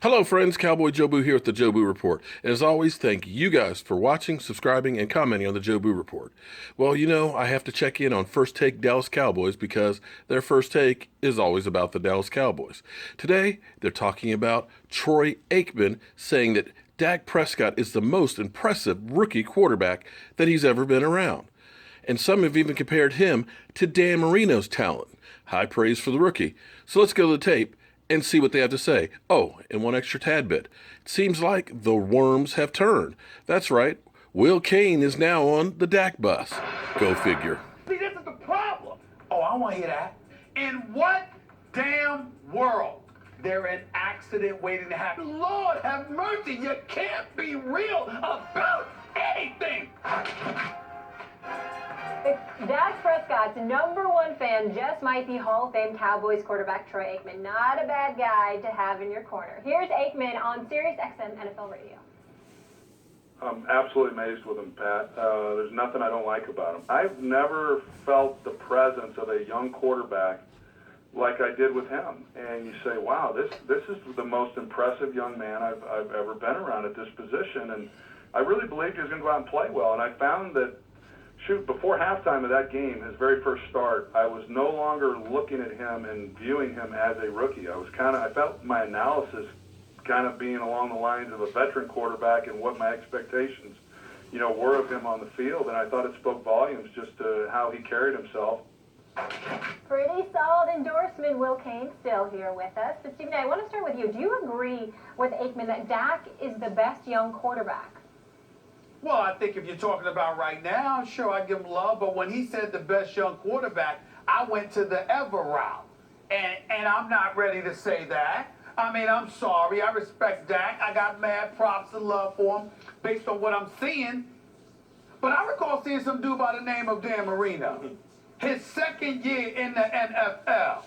Hello, friends. Cowboy Jobu here with the Jobu Report. And as always, thank you guys for watching, subscribing, and commenting on the Jobu Report. Well, I have to check in on First Take Dallas Cowboys because their first take is always about the Dallas Cowboys. Today, they're talking about Troy Aikman saying that Dak Prescott is the most impressive rookie quarterback that he's ever been around. And some have even compared him to Dan Marino's talent. High praise for the rookie. So let's go to the tape and see what they have to say. Oh, and one extra tad bit. It seems like the worms have turned. That's right. Will Cain is now on the Dak bus. Go figure. See, this is the problem. Oh, I want to hear that. In what damn world there an accident waiting to happen? Lord have mercy, you can't be real about anything. Dak Prescott's #1 fan just might be Hall of Fame Cowboys quarterback Troy Aikman. Not a bad guy to have in your corner. Here's Aikman on Sirius XM NFL Radio. I'm absolutely amazed with him, Pat. There's nothing I don't like about him. I've never felt the presence of a young quarterback like I did with him. And you say, wow, this is the most impressive young man I've ever been around at this position. And I really believed he was going to go out and play well. And I found that before halftime of that game, his very first start, I was no longer looking at him and viewing him as a rookie. I felt my analysis kind of being along the lines of a veteran quarterback and what my expectations, were of him on the field. And I thought it spoke volumes just to how he carried himself. Pretty solid endorsement. Will Cain still here with us. But Stephen, I want to start with you. Do you agree with Aikman that Dak is the best young quarterback? Well, I think if you're talking about right now, sure, I give him love. But when he said the best young quarterback, I went to the ever route. And I'm not ready to say that. I mean, I'm sorry. I respect Dak. I got mad props and love for him based on what I'm seeing. But I recall seeing some dude by the name of Dan Marino. His second year in the NFL.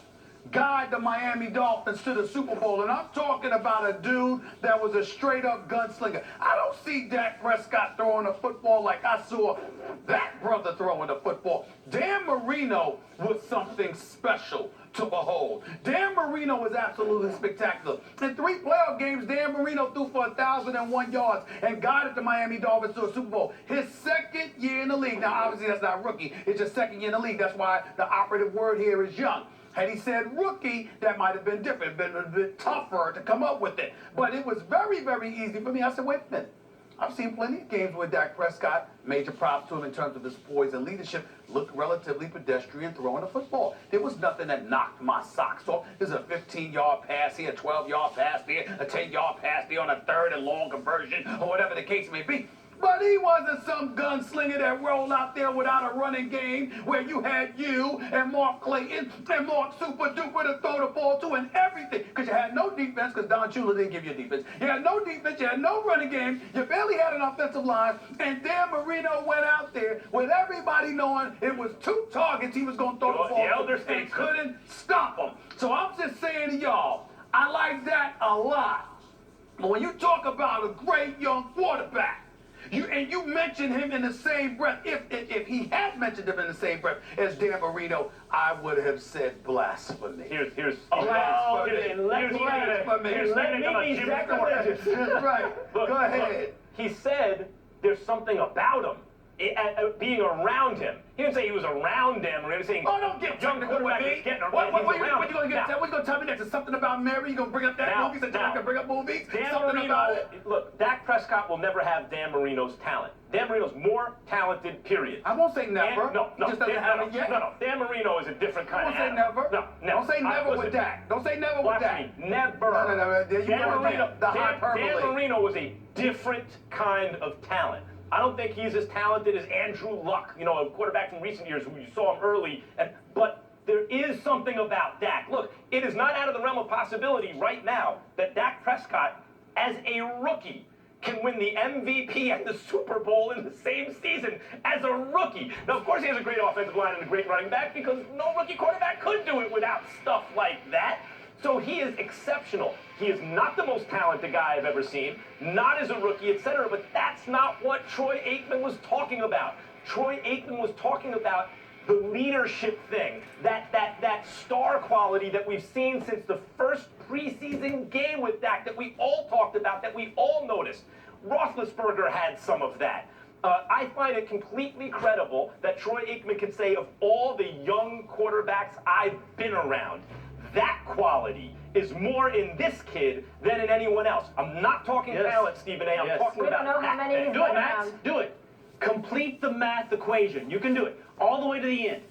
Guide the Miami Dolphins to the Super Bowl. And I'm talking about a dude that was a straight-up gunslinger. I don't see Dak Prescott throwing a football like I saw that brother throwing the football. Dan Marino was something special to behold. Dan Marino was absolutely spectacular. In 3 playoff games, Dan Marino threw for 1,001 yards and guided the Miami Dolphins to a Super Bowl. His second year in the league. Now, obviously, that's not rookie. It's just second year in the league. That's why the operative word here is young. Had he said rookie, that might have been different, been a bit tougher to come up with it. But it was very, very easy for me. I said, wait a minute. I've seen plenty of games where Dak Prescott, major props to him in terms of his poise and leadership, looked relatively pedestrian throwing the football. There was nothing that knocked my socks off. There's a 15-yard pass here, a 12-yard pass there, a 10-yard pass there on a third and long conversion, or whatever the case may be. But he wasn't some gunslinger that rolled out there without a running game where you had you and Mark Clayton and Mark Super Duper to throw the ball to and everything. Because you had no defense because Don Shula didn't give you a defense. You had no defense. You had no running game. You barely had an offensive line. And Dan Marino went out there with everybody knowing it was 2 targets he was going to throw the ball to and couldn't stop him. So I'm just saying to y'all, I like that a lot. But when you talk about a great young quarterback, you mentioned him in the same breath. If he had mentioned him in the same breath as Dan Marino, I would have said blasphemy. Here's blasphemy. Let me be sacrilegious. Right. Look, Go ahead. He said there's something about him. Being around him. He didn't say he was around Dan Marino. Saying, oh, don't get technical with me. What you going to tell me next? Is something about Mary? You going to bring up that movie? So I can bring up movies? Dan something Marino, about it? Look, Dak Prescott will never have Dan Marino's talent. Dan Marino's more talented, period. I won't say never. No. He just doesn't have it yet. No. Dan Marino is a different kind of animal. Don't say never. No. Don't say never with Dak. Don't say never with Dak. Never. No. Dan Marino was a different kind of talent. I don't think he's as talented as Andrew Luck, a quarterback from recent years who you saw him early. But there is something about Dak. Look, it is not out of the realm of possibility right now that Dak Prescott, as a rookie, can win the MVP at the Super Bowl in the same season as a rookie. Now, of course, he has a great offensive line and a great running back because no rookie quarterback could do it without stuff like that. So he is exceptional. He is not the most talented guy I've ever seen, not as a rookie, etc. But that's not what Troy Aikman was talking about. Troy Aikman was talking about the leadership thing, that star quality that we've seen since the first preseason game with Dak that we all talked about, that we all noticed. Roethlisberger had some of that. I find it completely credible that Troy Aikman can say, of all the young quarterbacks I've been around, that quality is more in this kid than in anyone else. I'm not talking talent, Stephen A. I'm talking we about don't know how many he's Do it, been Max. around. Do it. Complete the math equation. You can do it all the way to the end.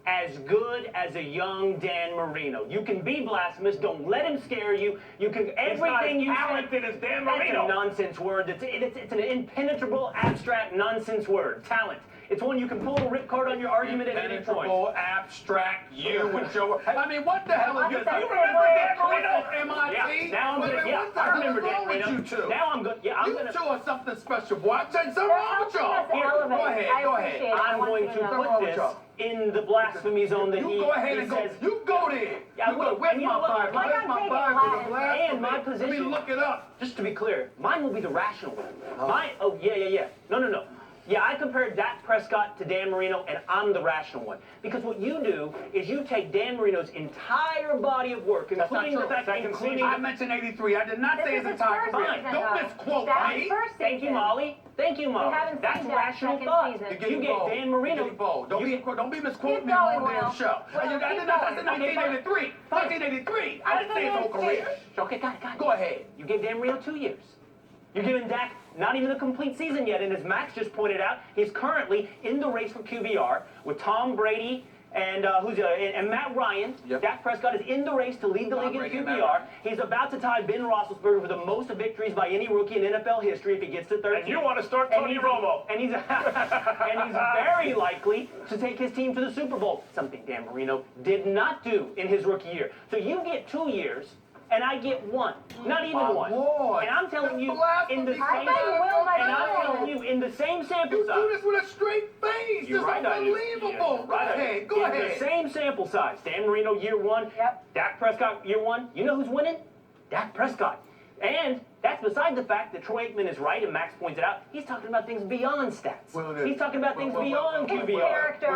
As good as a young Dan Marino. You can be blasphemous. Don't let him scare you. You can everything you say. Talented as Dan That's Marino. a nonsense word. It's an impenetrable, abstract nonsense word. Talent. It's one you can pull a ripcord on your argument at any point. Impenetrable, abstract, you would show. I mean, what the hell is You this? said You it remember was Dan a Marino, MIT? Yeah, now I'm good. Yeah, What the I hell remember is wrong Dan with Marino. you two? Now I'm good. Yeah, I'm You gonna. two are something special, boy. I tell you, something They're wrong with helping y'all. us elevate. Go ahead, I go appreciate ahead. it. I I'm want going you to know. wrong put with this y'all? in the blasphemy zone that You he go ahead and says. go. You go there. Yeah, I You will. go. Where's And you my know what? Bible? Why Where's not my take it Bible? Latin? The blasphemy. And my Let me position. look it up. Just to be clear, mine will be the rational one. Yeah. No. Yeah, I compared Dak Prescott to Dan Marino, and I'm the rational one. Because what you do is you take Dan Marino's entire body of work, including the fact that I mentioned 83. I did not This say is his his entire first career. season, Don't though. misquote That's me. his first Thank you, season. Molly. Thank you, Molly. haven't That's seen Dak's rational second thought. season. You're You getting gave bold. Dan Marino. You're getting bold. Don't be misquoting Keep me on going, my damn Will. show. Will, I did keep not. I going. said 1983. 1983. I didn't say his whole career. Okay, got it. Go ahead. You gave Dan Marino 2 years. You're giving Dak not even a complete season yet, and as Max just pointed out, he's currently in the race for QBR with Tom Brady and and Matt Ryan. Yep. Dak Prescott is in the race to lead the Tom league Brady in and Matt QBR. Ryan. He's about to tie Ben Roethlisberger for the most victories by any rookie in NFL history if he gets to 13. And you want to start And Tony he's- Romo. And he's and he's very likely to take his team to the Super Bowl, something Dan Marino did not do in his rookie year. So you get 2 years, and I get 1, not even My 1. Lord. And I'm telling you, in the Blasphemy. same I thought you will by and I'm now. telling you, in the same sample You do size. this with a straight face. You're It's right, I do. unbelievable. Go Right. ahead. Go In ahead. the same sample size. Dan Marino year 1. Yep. Dak Prescott year 1. You know who's winning? Dak Prescott. And that's beside the fact that Troy Aikman is right, and Max points it out. He's talking about things beyond stats. Well, it is. He's talking about things beyond His QBR. character.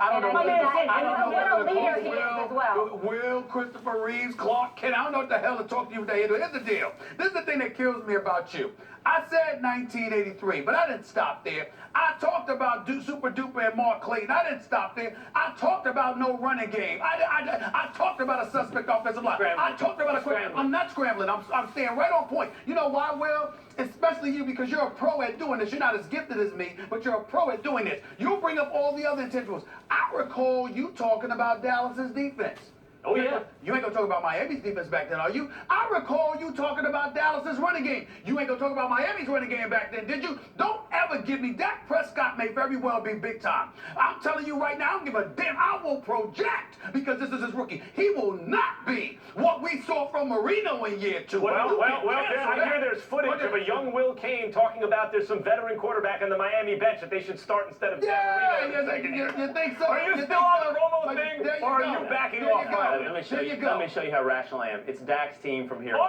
I don't know and what I know what a leader he is as well. Will, Christopher Reeves, Clark Kent. I don't know what the hell to talk to you today. Here's the deal. This is the thing that kills me about you. I said 1983, but I didn't stop there. I talked about Super Duper and Mark Clayton. I didn't stop there. I talked about no running game. I talked about a suspect offensive line. I talked about I'm not scrambling. I'm staying right on point. You know why, Will? Especially you, because you're a pro at doing this. You're not as gifted as me, but you're a pro at doing this. You bring up all the other intentionals. I recall you talking about Dallas's defense. Oh, yeah. You ain't gonna talk about Miami's defense back then, are you? I recall you talking about Dallas's running game. You ain't gonna talk about Miami's running game back then, did you? Don't ever give me Dak Prescott may very well be big time. I'm telling you right now, I don't give a damn. I will project because this is his rookie. He will not be what we saw from Marino in year 2. Well, You can I cancel hear that. there's footage of a young Will Cain talking about there's some veteran quarterback on the Miami bench that they should start instead of Dan Yeah, Marino. you think so? Are you think still on so? the Romo Like, thing, there or are go. you backing There off? you go. All right, Let me show There you. you go. Let me show you how rational I am. It's Dak's team from here. Oh!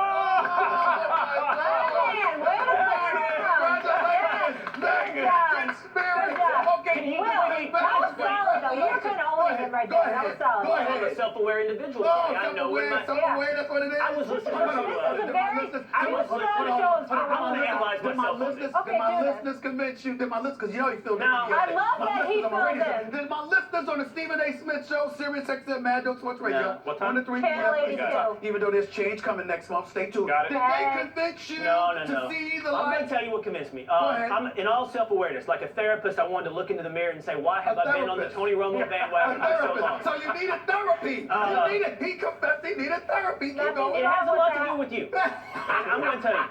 Man, way to Okay, that was solid, though. You couldn't own him right there. That was solid. Go I'm a ahead. self-aware individual. No, I know when my... self-aware, that's what it is. I was listening This is a very strong show for I'm gonna Will. analyze Did my myself on this. listeners, Okay, did my do that. listeners convince you? Did my listeners, because you know you feel Now, different. I love that he feels it. Did my listeners on the Stephen A. Smith Show, Sirius XM, Mad Dog Sports Radio, No. What time? 1 to 3 Channel p.m. 82. Even though there's change coming next month, stay tuned. Got it. Did they convince you No. to see the I'm going light? to tell you what convinced me. ahead. I'm in all self-awareness, like a therapist. I wanted to look into the mirror and say, why have A I been on the therapist. Tony Romo bandwagon for so long? So you needed therapy. You needed. He confessed he needed therapy. Keep going. It has a lot to do with you. And I'm going to tell you.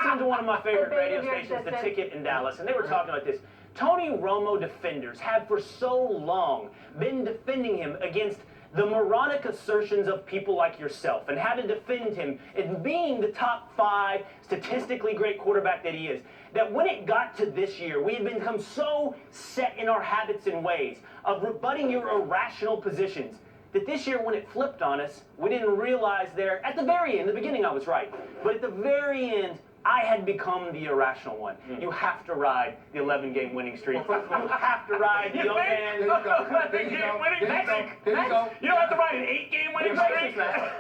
Listen to one of my favorite The radio behavior stations, The assistant. Ticket in Dallas, and they were talking about this. Tony Romo defenders have for so long been defending him against the moronic assertions of people like yourself and how to defend him in being the top 5 statistically great quarterback that he is, that when it got to this year, we had become so set in our habits and ways of rebutting your irrational positions that this year, when it flipped on us, we didn't realize there, at the very end, the beginning I was right, but at the very end, I had become the irrational one. You have to ride the 11-game winning streak. You have to ride the young man. 11-game winning streak. There you go. You don't have to ride an 8-game winning streak.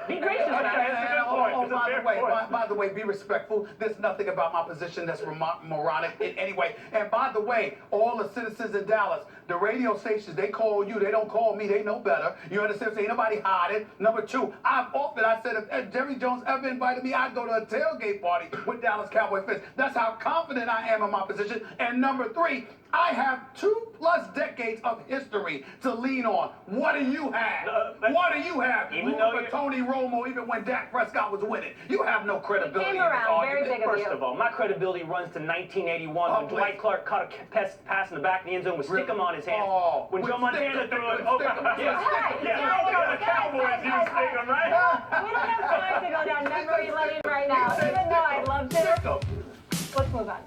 Be gracious, man. That's a good point. By the way, be respectful. There's nothing about my position that's moronic in any way. And by the way, all the citizens in Dallas, the radio stations, they call you. They don't call me. They know better. You understand? So ain't nobody hiding. Number two, I said if Jerry Jones ever invited me, I'd go to a tailgate party with Dallas Cowboy fans. That's how confident I am in my position. And number three, I have 2+ decades of history to lean on. What do you have? What do you have? Even though for Tony Romo, even when Dak Prescott was winning, you have no credibility. Came around very big of First of all, my credibility runs to 1981 when Dwight Clark caught a pass in the back of the end zone with Stickum on his hands. When Joe Montana threw it. The Cowboys use Stickum, right? We don't have time to go down memory lane right now, even though I'd love to. Let's move on.